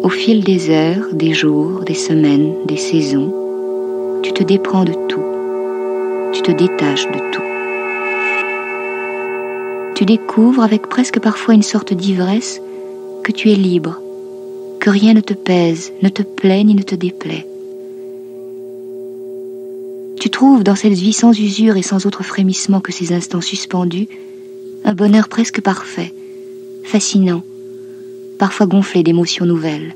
Au fil des heures, des jours, des semaines, des saisons, tu te déprends de tout, tu te détaches de tout. Tu découvres, avec presque parfois une sorte d'ivresse, que tu es libre, que rien ne te pèse, ne te plaît ni ne te déplaît. Tu trouves dans cette vie sans usure et sans autre frémissement que ces instants suspendus, un bonheur presque parfait, fascinant, parfois gonflé d'émotions nouvelles.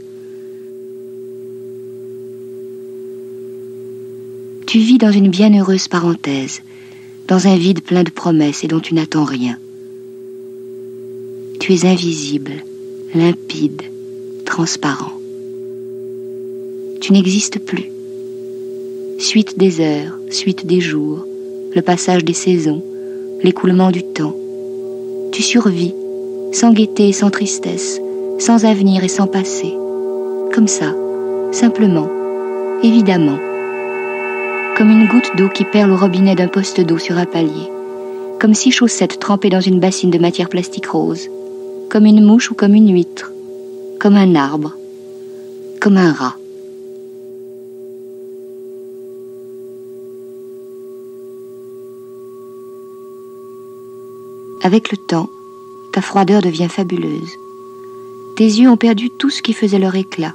Tu vis dans une bienheureuse parenthèse, dans un vide plein de promesses et dont tu n'attends rien. Tu es invisible, limpide, transparent. Tu n'existes plus. Suite des heures, suite des jours, le passage des saisons, l'écoulement du temps. Tu survis, sans gaieté et sans tristesse, sans avenir et sans passé. Comme ça, simplement, évidemment. Comme une goutte d'eau qui perle au robinet d'un poste d'eau sur un palier. Comme 6 chaussettes trempées dans une bassine de matière plastique rose. Comme une mouche ou comme une huître. Comme un arbre. Comme un rat. Avec le temps, ta froideur devient fabuleuse. Tes yeux ont perdu tout ce qui faisait leur éclat.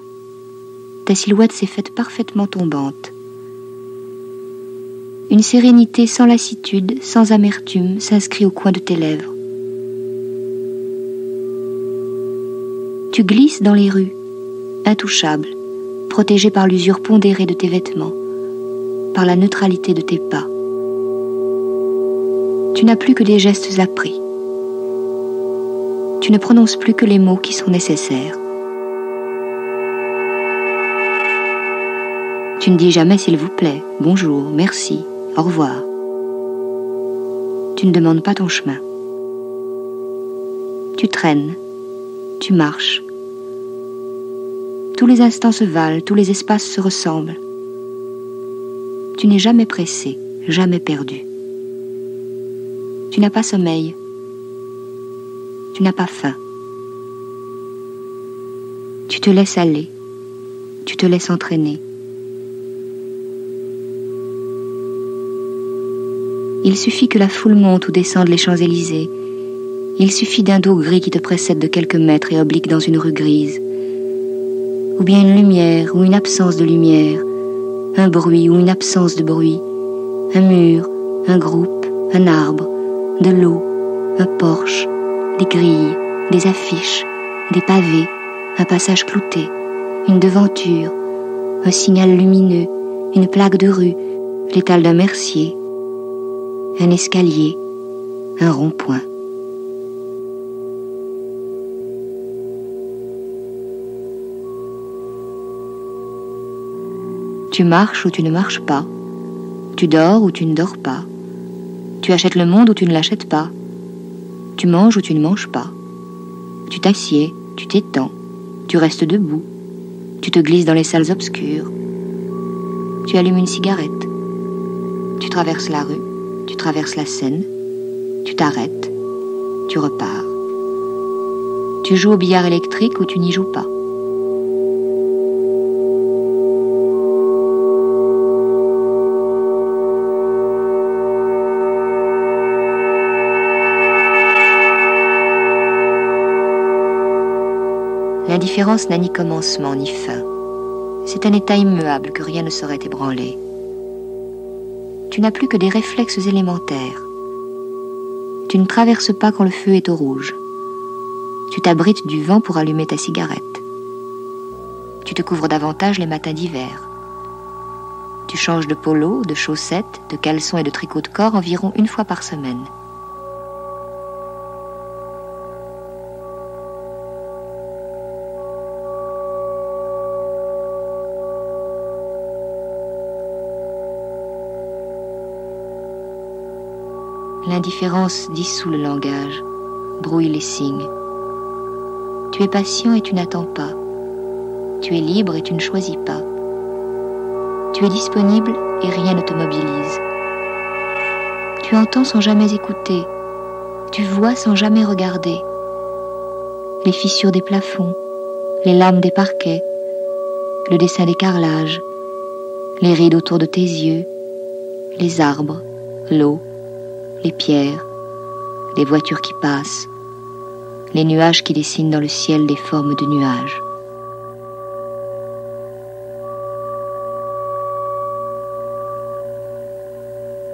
Ta silhouette s'est faite parfaitement tombante. Une sérénité sans lassitude, sans amertume, s'inscrit au coin de tes lèvres. Tu glisses dans les rues, intouchable, protégé par l'usure pondérée de tes vêtements, par la neutralité de tes pas. Tu n'as plus que des gestes appris. Tu ne prononces plus que les mots qui sont nécessaires. Tu ne dis jamais s'il vous plaît, bonjour, merci, au revoir. Tu ne demandes pas ton chemin. Tu traînes, tu marches. Tous les instants se valent, tous les espaces se ressemblent. Tu n'es jamais pressé, jamais perdu. Tu n'as pas sommeil. Tu n'as pas faim. Tu te laisses aller. Tu te laisses entraîner. Il suffit que la foule monte ou descende les Champs-Élysées. Il suffit d'un dos gris qui te précède de quelques mètres et oblique dans une rue grise. Ou bien une lumière ou une absence de lumière, un bruit ou une absence de bruit, un mur, un groupe, un arbre, de l'eau, un porche, des grilles, des affiches, des pavés, un passage clouté, une devanture, un signal lumineux, une plaque de rue, l'étal d'un mercier, un escalier, un rond-point. Tu marches ou tu ne marches pas. Tu dors ou tu ne dors pas. Tu achètes le monde ou tu ne l'achètes pas. Tu manges ou tu ne manges pas. Tu t'assieds, tu t'étends, tu restes debout. Tu te glisses dans les salles obscures. Tu allumes une cigarette. Tu traverses la rue, tu traverses la Seine. Tu t'arrêtes, tu repars. Tu joues au billard électrique ou tu n'y joues pas. L'indifférence n'a ni commencement ni fin. C'est un état immuable que rien ne saurait ébranler. Tu n'as plus que des réflexes élémentaires. Tu ne traverses pas quand le feu est au rouge. Tu t'abrites du vent pour allumer ta cigarette. Tu te couvres davantage les matins d'hiver. Tu changes de polo, de chaussettes, de caleçons et de tricot de corps environ 1 fois par semaine. L'indifférence dissout le langage, brouille les signes. Tu es patient et tu n'attends pas. Tu es libre et tu ne choisis pas. Tu es disponible et rien ne te mobilise. Tu entends sans jamais écouter. Tu vois sans jamais regarder. Les fissures des plafonds, les lames des parquets, le dessin des carrelages, les rides autour de tes yeux, les arbres, l'eau, les pierres, les voitures qui passent, les nuages qui dessinent dans le ciel des formes de nuages.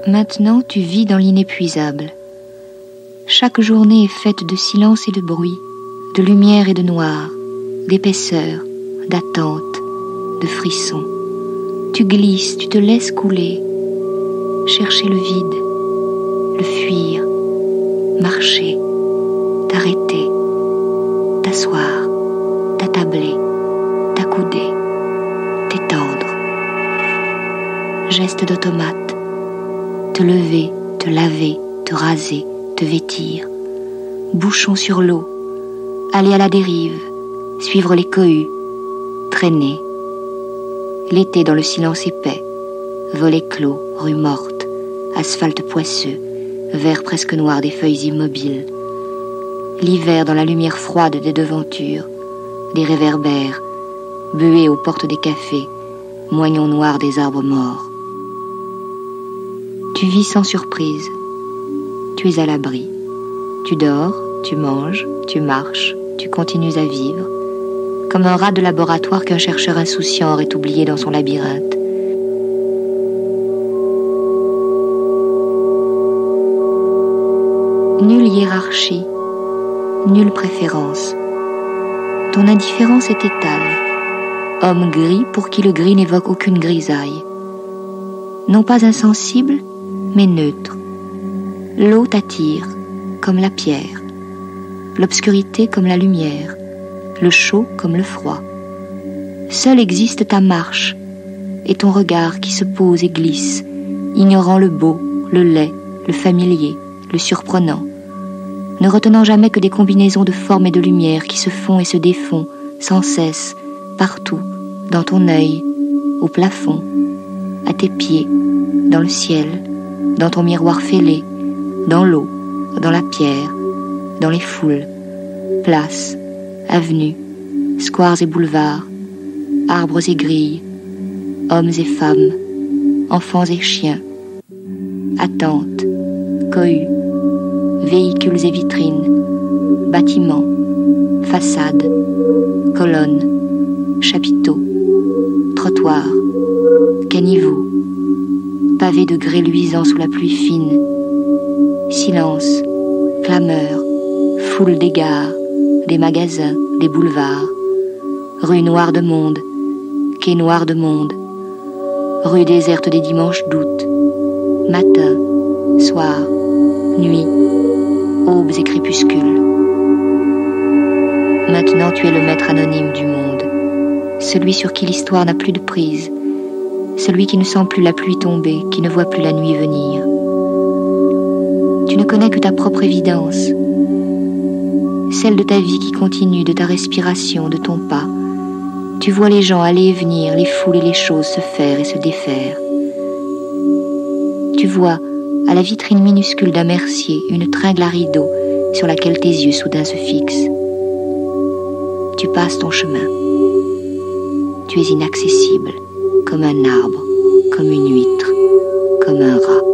Maintenant, tu vis dans l'inépuisable. Chaque journée est faite de silence et de bruit, de lumière et de noir, d'épaisseur, d'attente, de frissons. Tu glisses, tu te laisses couler, chercher le vide, le fuir, marcher, t'arrêter, t'asseoir, t'attabler, t'accouder, t'étendre. Geste d'automate, te lever, te laver, te raser, te vêtir, bouchon sur l'eau, aller à la dérive, suivre les cohues, traîner. L'été dans le silence épais, volets clos, rues mortes, asphalte poisseux, vert presque noir des feuilles immobiles. L'hiver dans la lumière froide des devantures, des réverbères, buées aux portes des cafés, moignons noirs des arbres morts. Tu vis sans surprise, tu es à l'abri. Tu dors, tu manges, tu marches, tu continues à vivre, comme un rat de laboratoire qu'un chercheur insouciant aurait oublié dans son labyrinthe. Nulle hiérarchie, nulle préférence. Ton indifférence est étale. Homme gris pour qui le gris n'évoque aucune grisaille. Non pas insensible, mais neutre. L'eau t'attire, comme la pierre. L'obscurité comme la lumière. Le chaud comme le froid. Seule existe ta marche et ton regard qui se pose et glisse, ignorant le beau, le laid, le familier, le surprenant, ne retenant jamais que des combinaisons de formes et de lumière qui se font et se défont sans cesse, partout, dans ton œil, au plafond, à tes pieds, dans le ciel, dans ton miroir fêlé, dans l'eau, dans la pierre, dans les foules, places, avenues, squares et boulevards, arbres et grilles, hommes et femmes, enfants et chiens, attentes, cohues, véhicules et vitrines, bâtiments, façades, colonnes, chapiteaux, trottoirs, caniveaux, pavés de grès luisants sous la pluie fine, silence, clameur, foule des gares, des magasins, des boulevards, rues noires de monde, quais noirs de monde, rues désertes des dimanches d'août, matin, soir, nuit, aubes et crépuscules. Maintenant tu es le maître anonyme du monde, celui sur qui l'histoire n'a plus de prise, celui qui ne sent plus la pluie tomber, qui ne voit plus la nuit venir. Tu ne connais que ta propre évidence, celle de ta vie qui continue, de ta respiration, de ton pas. Tu vois les gens aller et venir, les foules et les choses se faire et se défaire. Tu vois, à la vitrine minuscule d'un mercier, une tringle à rideaux sur laquelle tes yeux soudain se fixent. Tu passes ton chemin. Tu es inaccessible, comme un arbre, comme une huître, comme un rat.